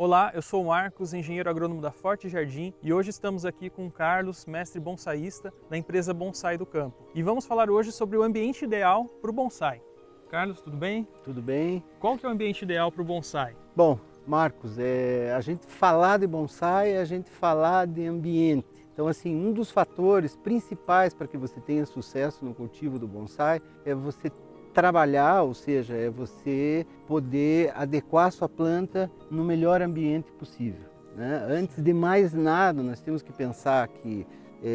Olá, eu sou o Marcos, engenheiro agrônomo da Forte Jardim, e hoje estamos aqui com o Carlos, mestre bonsaísta da empresa Bonsai do Campo. E vamos falar hoje sobre o ambiente ideal para o bonsai. Carlos, tudo bem? Tudo bem? Qual que é o ambiente ideal para o bonsai? Bom, Marcos, a gente falar de bonsai é a gente falar de ambiente. Então, assim, um dos fatores principais para que você tenha sucesso no cultivo do bonsai é você trabalhar, ou seja, é você poder adequar a sua planta no melhor ambiente possível, né? Antes de mais nada, nós temos que pensar que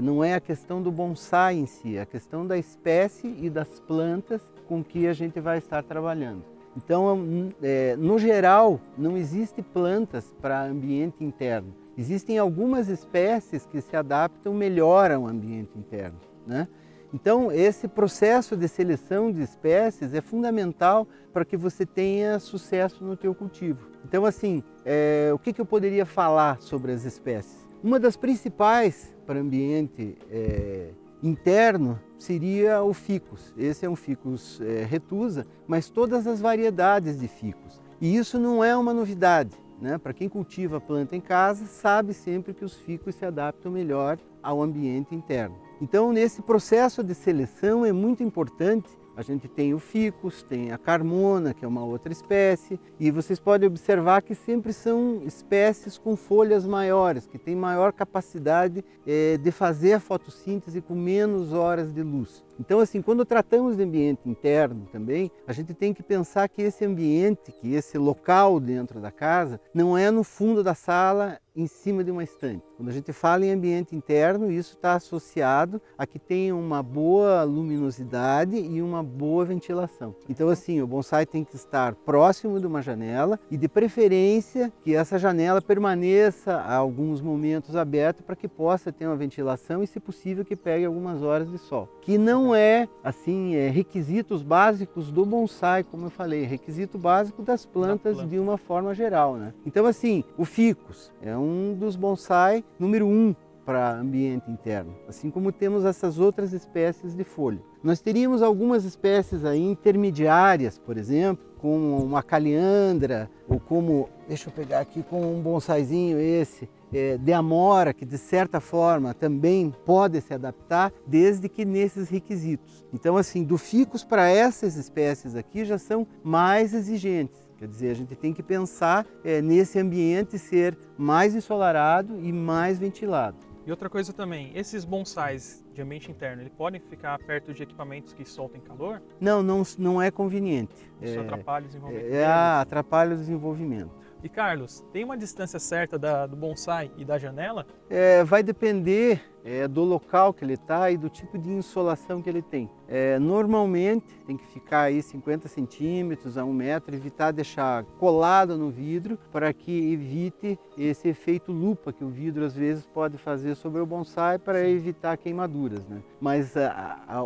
não é a questão do bonsai em si, é a questão da espécie e das plantas com que a gente vai estar trabalhando. Então, no geral, não existe plantas para ambiente interno. Existem algumas espécies que se adaptam melhor ao ambiente interno, né? Então, esse processo de seleção de espécies é fundamental para que você tenha sucesso no teu cultivo. Então, assim, o que eu poderia falar sobre as espécies? Uma das principais para ambiente interno seria o ficus. Esse é um ficus retusa, mas todas as variedades de ficus. E isso não é uma novidade, né? Para quem cultiva a planta em casa, sabe sempre que os ficus se adaptam melhor ao ambiente interno. Então, nesse processo de seleção é muito importante. A gente tem o ficus, tem a carmona, que é uma outra espécie, e vocês podem observar que sempre são espécies com folhas maiores, que têm maior capacidade de fazer a fotossíntese com menos horas de luz. Então, assim, quando tratamos de ambiente interno também, a gente tem que pensar que esse ambiente, que esse local dentro da casa, não é no fundo da sala, em cima de uma estante. Quando a gente fala em ambiente interno, isso está associado a que tenha uma boa luminosidade e uma boa ventilação. Então, assim, o bonsai tem que estar próximo de uma janela e, de preferência, que essa janela permaneça a alguns momentos aberta para que possa ter uma ventilação e, se possível, que pegue algumas horas de sol. Que não é, assim, requisitos básicos do bonsai, como eu falei, requisito básico das plantas de uma forma geral, né? Então, assim, o ficus é um dos bonsai número 1 para ambiente interno, assim como temos essas outras espécies de folha. Nós teríamos algumas espécies aí intermediárias, por exemplo, como uma caliandra, ou como, deixa eu pegar aqui, com um bonsaizinho esse, de amora, que de certa forma também pode se adaptar, desde que nesses requisitos. Então, assim, do ficus para essas espécies aqui já são mais exigentes. Quer dizer, a gente tem que pensar nesse ambiente ser mais ensolarado e mais ventilado. E outra coisa também, esses bonsais de ambiente interno, eles podem ficar perto de equipamentos que soltem calor? Não é conveniente. Isso atrapalha o desenvolvimento Atrapalha o desenvolvimento. E Carlos, tem uma distância certa do bonsai e da janela? Vai depender do local que ele está e do tipo de insolação que ele tem. Normalmente tem que ficar aí 50 centímetros a 1 metro, evitar deixar colado no vidro para que evite esse efeito lupa que o vidro às vezes pode fazer sobre o bonsai para evitar queimaduras, né? Mas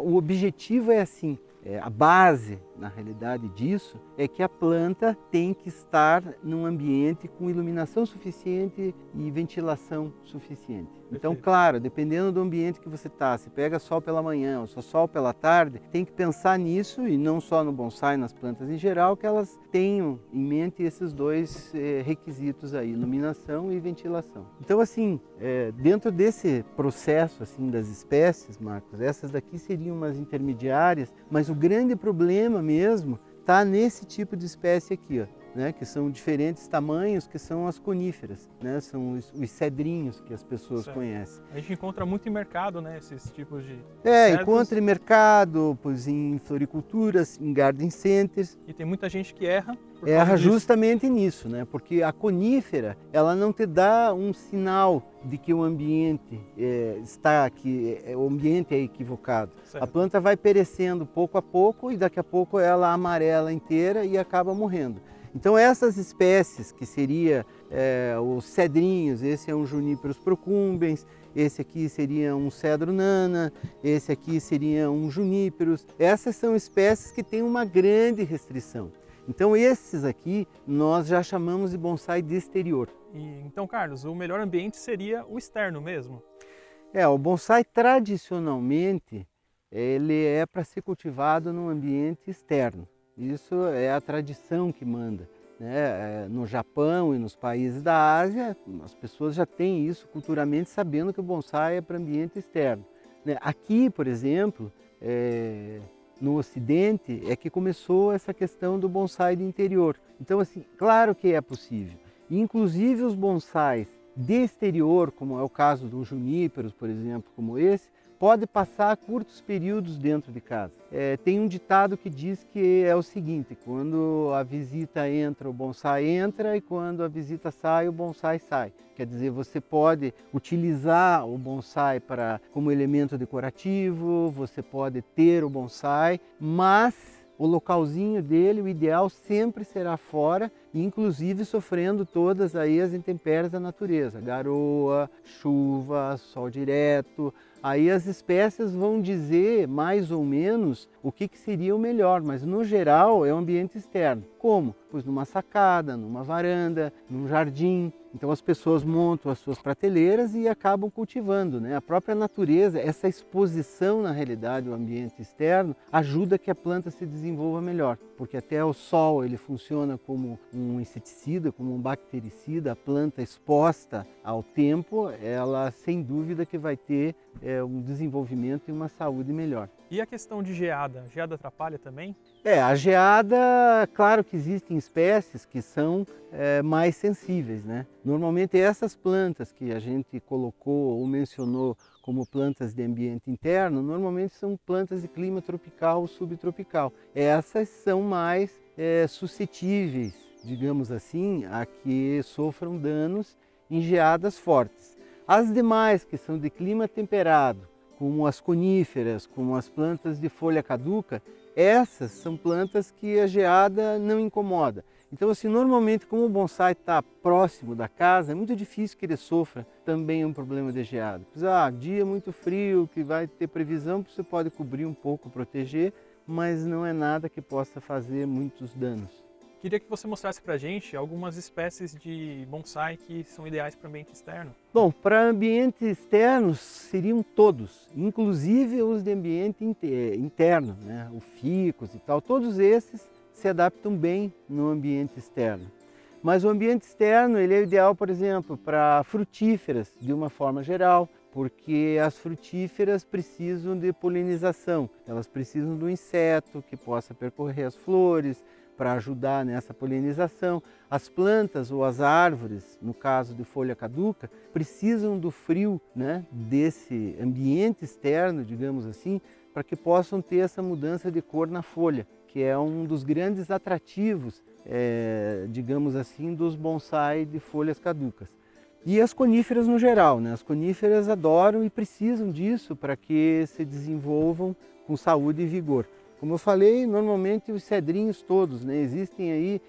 o objetivo é assim. A base, na realidade, disso é que a planta tem que estar num ambiente com iluminação suficiente e ventilação suficiente. Então, claro, dependendo do ambiente que você está, se pega sol pela manhã ou só sol pela tarde, tem que pensar nisso, e não só no bonsai, nas plantas em geral, que elas tenham em mente esses dois requisitos aí, iluminação e ventilação. Então, assim, dentro desse processo assim das espécies, Marcos, essas daqui seriam umas intermediárias, mas o grande problema mesmo está nesse tipo de espécie aqui, ó. Né, que são diferentes tamanhos, que são as coníferas, né, são os cedrinhos que as pessoas conhecem. A gente encontra muito em mercado, né, esses tipos de cedros. Encontra em mercado, pois em floriculturas, em garden centers. E tem muita gente que erra por causa justamente nisso, né, porque a conífera, ela não te dá um sinal de que o ambiente o ambiente é equivocado. Certo. A planta vai perecendo pouco a pouco e daqui a pouco ela amarela inteira e acaba morrendo. Então essas espécies, que seria os cedrinhos, esse é um Juniperus procumbens, esse aqui seria um cedro nana, esse aqui seria um Juniperus, essas são espécies que têm uma grande restrição. Então esses aqui nós já chamamos de bonsai de exterior. Então, Carlos, o melhor ambiente seria o externo mesmo? O bonsai tradicionalmente ele é para ser cultivado num ambiente externo. Isso é a tradição que manda, né? No Japão e nos países da Ásia, as pessoas já têm isso culturalmente, sabendo que o bonsai é para ambiente externo, né? Aqui, por exemplo, no Ocidente, é que começou essa questão do bonsai de interior. Então, assim, claro que é possível. Inclusive os bonsais de exterior, como é o caso dos juníperos, por exemplo, como esse, pode passar curtos períodos dentro de casa. Tem um ditado que diz que é o seguinte: quando a visita entra, o bonsai entra, e quando a visita sai, o bonsai sai. Quer dizer, você pode utilizar o bonsai como elemento decorativo, você pode ter o bonsai, mas o localzinho dele, o ideal sempre será fora, inclusive sofrendo todas aí as intempéries da natureza, garoa, chuva, sol direto. Aí as espécies vão dizer mais ou menos o que seria o melhor, mas no geral é o ambiente externo. Como? Pois numa sacada, numa varanda, num jardim. Então as pessoas montam as suas prateleiras e acabam cultivando, né? A própria natureza, essa exposição na realidade ao ambiente externo, ajuda que a planta se desenvolva melhor, porque até o sol ele funciona como um inseticida, como um bactericida. A planta exposta ao tempo, ela sem dúvida que vai ter um desenvolvimento e uma saúde melhor. E a questão de geada? Geada atrapalha também? A geada, claro que existem espécies que são mais sensíveis, né? Normalmente essas plantas que a gente colocou ou mencionou como plantas de ambiente interno, normalmente são plantas de clima tropical ou subtropical. Essas são mais suscetíveis, digamos assim, a que sofram danos em geadas fortes. As demais, que são de clima temperado, como as coníferas, como as plantas de folha caduca, essas são plantas que a geada não incomoda. Então, assim, normalmente, como o bonsai está próximo da casa, é muito difícil que ele sofra também um problema de geada. Dia muito frio, que vai ter previsão, você pode cobrir um pouco, proteger, mas não é nada que possa fazer muitos danos. Queria que você mostrasse para a gente algumas espécies de bonsai que são ideais para o ambiente externo. Bom, para ambientes externos seriam todos, inclusive os de ambiente interno, né? O ficus e tal, todos esses se adaptam bem no ambiente externo. Mas o ambiente externo ele é ideal, por exemplo, para frutíferas de uma forma geral, porque as frutíferas precisam de polinização, elas precisam do inseto que possa percorrer as flores, para ajudar nessa polinização. As plantas ou as árvores, no caso de folha caduca, precisam do frio, né, desse ambiente externo, digamos assim, para que possam ter essa mudança de cor na folha, que é um dos grandes atrativos, digamos assim, dos bonsai de folhas caducas. E as coníferas no geral, né? As coníferas adoram e precisam disso para que se desenvolvam com saúde e vigor. Como eu falei, normalmente os cedrinhos todos, né? Existem aí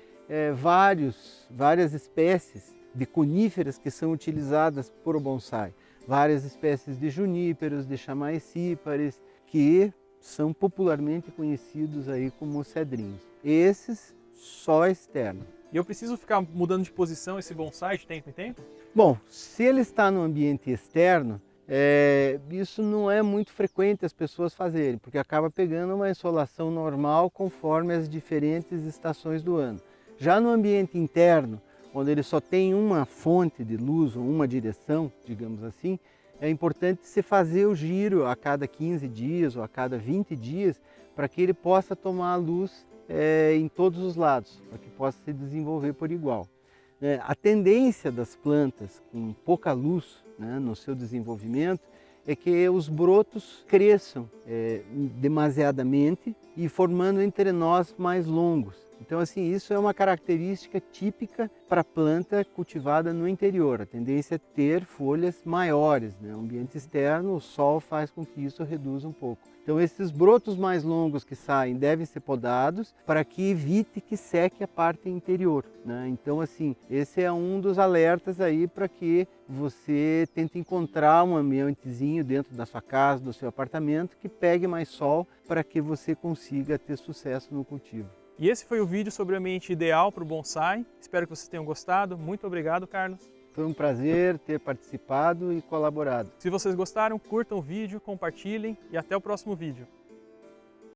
várias espécies de coníferas que são utilizadas por o bonsai. Várias espécies de juníperos, de chamaecípares, que são popularmente conhecidos aí como cedrinhos. Esses só externo. E eu preciso ficar mudando de posição esse bonsai de tempo em tempo? Bom, se ele está no ambiente externo, isso não é muito frequente as pessoas fazerem, porque acaba pegando uma insolação normal conforme as diferentes estações do ano. Já no ambiente interno, onde ele só tem uma fonte de luz ou uma direção, digamos assim, é importante se fazer o giro a cada 15 dias ou a cada 20 dias para que ele possa tomar a luz em todos os lados, para que possa se desenvolver por igual. A tendência das plantas com pouca luz, né, no seu desenvolvimento é que os brotos cresçam demasiadamente e formando entrenós mais longos. Então, assim, isso é uma característica típica para a planta cultivada no interior. A tendência é ter folhas maiores, né? O ambiente externo, o sol faz com que isso reduza um pouco. Então, esses brotos mais longos que saem devem ser podados para que evite que seque a parte interior, né? Então, assim, esse é um dos alertas aí para que você tente encontrar um ambientezinho dentro da sua casa, do seu apartamento, que pegue mais sol para que você consiga ter sucesso no cultivo. E esse foi o vídeo sobre o ambiente ideal para o bonsai. Espero que vocês tenham gostado. Muito obrigado, Carlos. Foi um prazer ter participado e colaborado. Se vocês gostaram, curtam o vídeo, compartilhem e até o próximo vídeo.